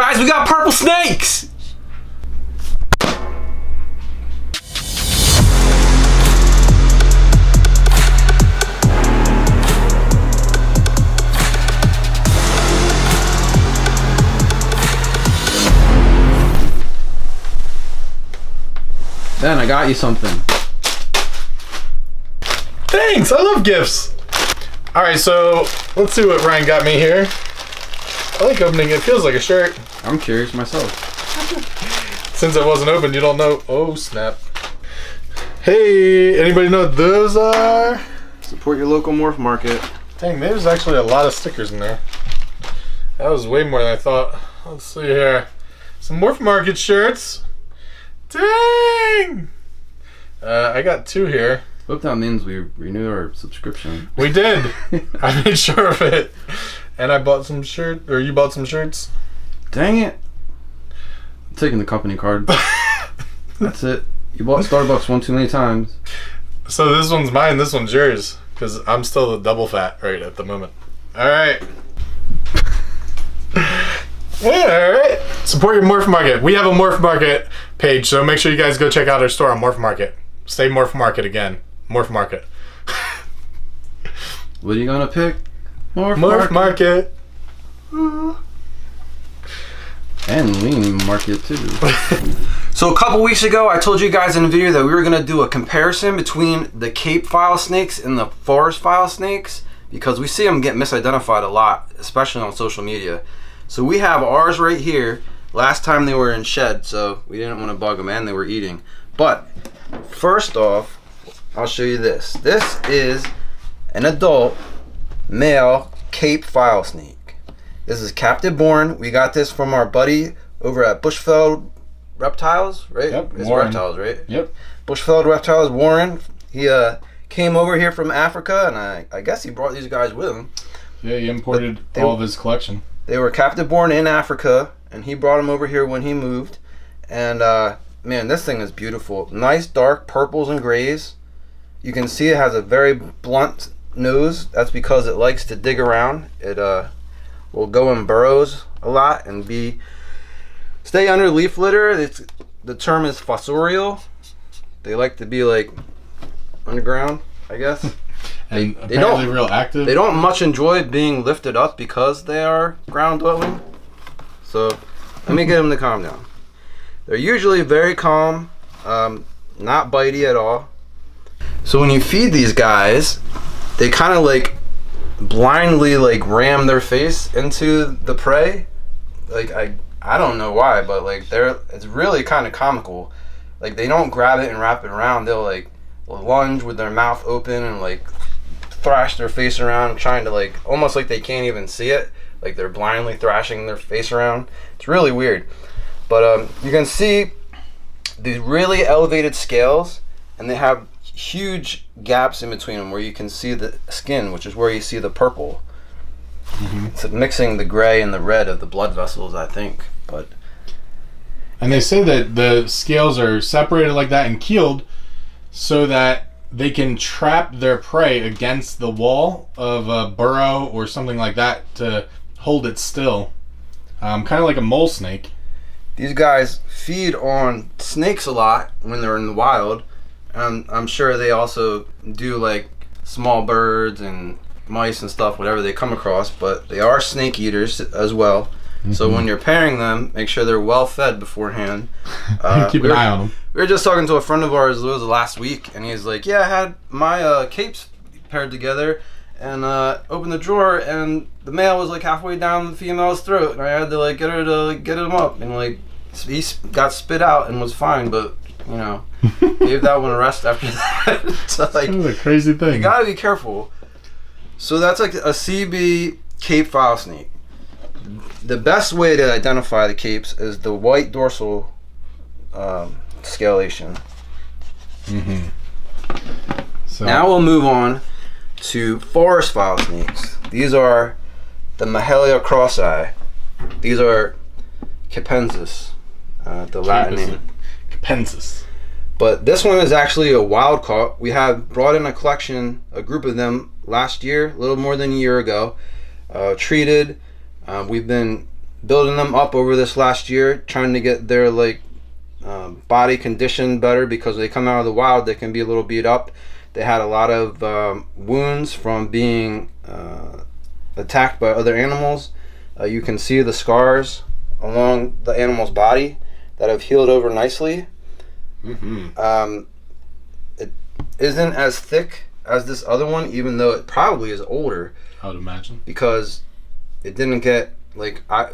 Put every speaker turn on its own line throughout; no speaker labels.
Guys, we got purple snakes! Ben, I got you something.
Thanks, I love gifts. All right, so let's see what Ryan got me here. I like opening it. It feels like a shirt.
I'm curious myself.
Since it wasn't opened, you don't know. Oh, snap. Hey, anybody know what those are?
Support your local morph market.
Dang, there's actually a lot of stickers in there. That was way more than I thought. Let's see here. Some Morph Market shirts. Dang! I got 2 here.
Hope that means we renewed our subscription.
We did. I made sure of it. And I bought some shirts, or you bought some shirts.
Dang it. I'm taking the company card. That's it. You bought Starbucks one too many times.
So this one's mine, this one's yours. Because I'm still the double fat right at the moment. Alright. Alright. Support your Morph Market. We have a Morph Market page, so make sure you guys go check out our store on Morph Market. Say Morph Market again. Morph Market.
What are you gonna pick?
Morph Market.
And lean market too. So a couple weeks ago, I told you guys in a video that we were gonna do a comparison between the Cape file snakes and the forest file snakes, because we see them get misidentified a lot, especially on social media. So we have ours right here. Last time they were in shed, so we didn't want to bug them, and they were eating. But first off, I'll show you this. This is an adult male Cape file snake. This is captive born. We got this from our buddy over at Bushfeld Reptiles, right?
Yep,
It's
Warren.
Reptiles, right?
Yep.
Bushfeld Reptiles, Warren. He came over here from Africa, and I guess he brought these guys with him.
Yeah, he imported all of his collection.
They were captive born in Africa, and he brought them over here when he moved. And man, this thing is beautiful. Nice dark purples and grays. You can see it has a very blunt nose. That's because it likes to dig around. It will go in burrows a lot and stay under leaf litter. The term is fossorial. They like to be like underground, I guess.
And
they
apparently
don't
real active.
They don't much enjoy being lifted up because they are ground dwelling. So let me get them to calm down. They're usually very calm, not bitey at all. So when you feed these guys, they kind of like blindly like ram their face into the prey. Like I don't know why, but like it's really kind of comical. Like they don't grab it and wrap it around. They'll like lunge with their mouth open and like thrash their face around, trying to like almost like they can't even see it. Like they're blindly thrashing their face around. It's really weird. But you can see these really elevated scales, and they have huge gaps in between them where you can see the skin, which is where you see the purple. Mm-hmm. It's mixing the gray and the red of the blood vessels, I think.
And they say that the scales are separated like that and keeled so that they can trap their prey against the wall of a burrow or something like that to hold it still. Kind of like a mole snake.
These guys feed on snakes a lot when they're in the wild. I'm sure they also do like small birds and mice and stuff, whatever they come across, but they are snake eaters as well. Mm-hmm. So when you're pairing them, make sure they're well fed beforehand.
Keep an eye on them.
We were just talking to a friend of ours, Lewis, last week, and he's like, yeah, I had my capes paired together and opened the drawer, and the male was like halfway down the female's throat, and I had to like get her to like, get him up, and like he got spit out and was fine, but you know, gave that one a rest after that. So like,
that was a crazy thing.
You gotta be careful. So that's like a CB Cape file snake. The best way to identify the capes is the white dorsal scalation.
Mm-hmm. So
now we'll move on to forest file snakes. These are the Mahalia crossi. These are capensis, the Latin name.
Capensis.
But this one is actually a wild caught. We have brought in a collection, a group of them last year, a little more than a year ago. Treated. We've been building them up over this last year, trying to get their body condition better, because they come out of the wild, they can be a little beat up. They had a lot of wounds from being attacked by other animals. You can see the scars along the animal's body that have healed over nicely. It isn't as thick as this other one, even though it probably is older.
I would imagine,
because it didn't get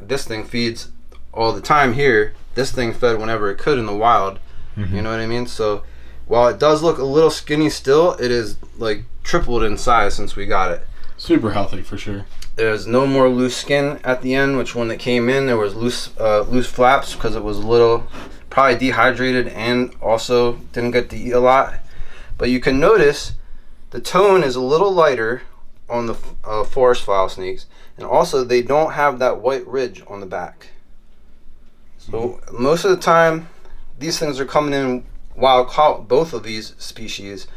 this thing feeds all the time here. This thing fed whenever it could in the wild. You know what I mean? So while it does look a little skinny still, it is tripled in size since we got it.
Super healthy for sure.
There's no more loose skin at the end, which when it came in, there was loose flaps because it was a little probably dehydrated and also didn't get to eat a lot. But you can notice the tone is a little lighter on the forest fowl snakes, and also they don't have that white ridge on the back. So most of the time, these things are coming in wild caught, both of these species,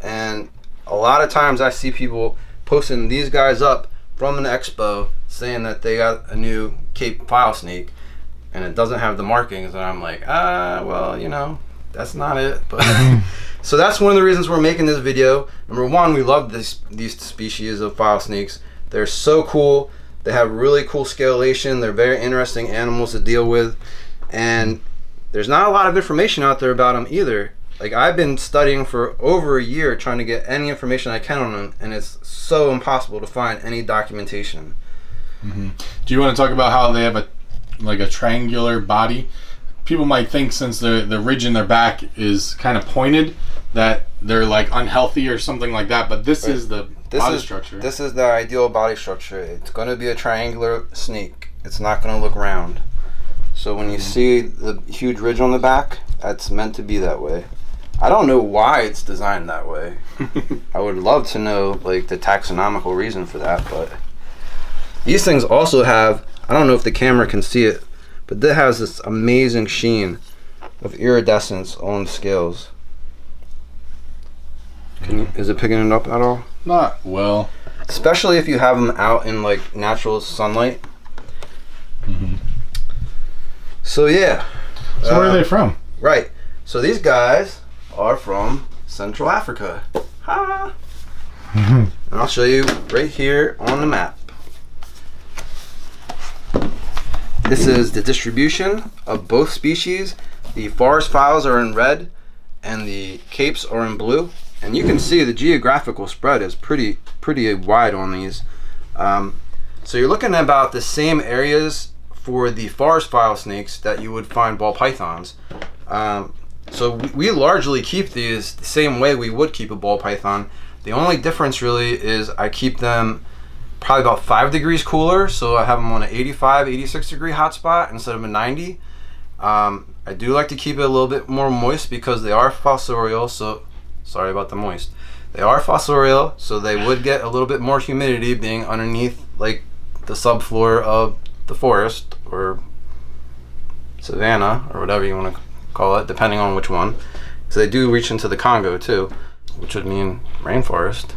and a lot of times I see people posting these guys up from an expo saying that they got a new Cape fowl snake and it doesn't have the markings, and I'm like, well, that's not it. But so that's one of the reasons we're making this video. Number one, we love these species of fowl snakes. They're so cool. They have really cool scalation. They're very interesting animals to deal with, and there's not a lot of information out there about them either. I've been studying for over a year trying to get any information I can on them, and it's so impossible to find any documentation.
Do you want to talk about how they have a triangular body? People might think since the ridge in their back is kind of pointed that they're unhealthy or something like that, but this is the body structure.
This is the ideal body structure. It's going to be a triangular snake. It's not going to look round. So when you see the huge ridge on the back, that's meant to be that way. I don't know why it's designed that way. I would love to know the taxonomical reason for that, but these things also have, I don't know if the camera can see it, but it has this amazing sheen of iridescence on the scales. Is it picking it up at all?
Not well.
Especially if you have them out in natural sunlight. So yeah.
So where are they from?
Right. So these guys are from Central Africa. Ha! And I'll show you right here on the map. This is the distribution of both species. The forest fowls are in red and the capes are in blue. And you can see the geographical spread is pretty wide on these. So you're looking at about the same areas for the forest fowl snakes that you would find ball pythons. So we largely keep these the same way we would keep a ball python. The only difference really is I keep them probably about 5 degrees cooler, so I have them on an 85, 86 degree hotspot instead of a 90. I do like to keep it a little bit more moist because they are fossorial, so sorry about the moist. They are fossorial, so they would get a little bit more humidity being underneath the subfloor of the forest or savanna or whatever you want to call it, depending on which one. So they do reach into the Congo too, which would mean rainforest.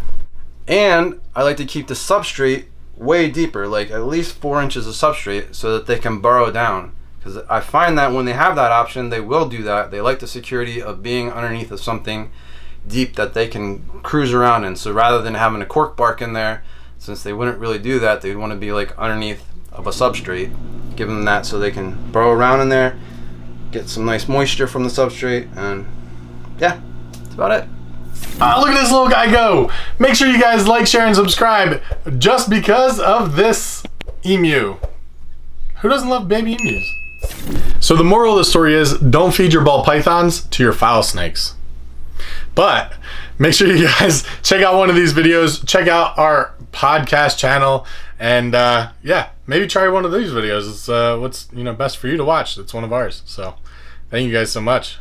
And I like to keep the substrate way deeper, at least 4 inches of substrate, so that they can burrow down. Because I find that when they have that option, they will do that. They like the security of being underneath of something deep that they can cruise around in. So rather than having a cork bark in there, since they wouldn't really do that, they'd want to be underneath of a substrate. Give them that so they can burrow around in there, get some nice moisture from the substrate, and yeah, that's about it.
Look at this little guy go! Make sure you guys like, share, and subscribe just because of this emu. Who doesn't love baby emus? So the moral of the story is, don't feed your ball pythons to your fowl snakes. But make sure you guys check out one of these videos, check out our podcast channel, and yeah, maybe try one of these videos. It's what's best for you to watch. It's one of ours. So thank you guys so much.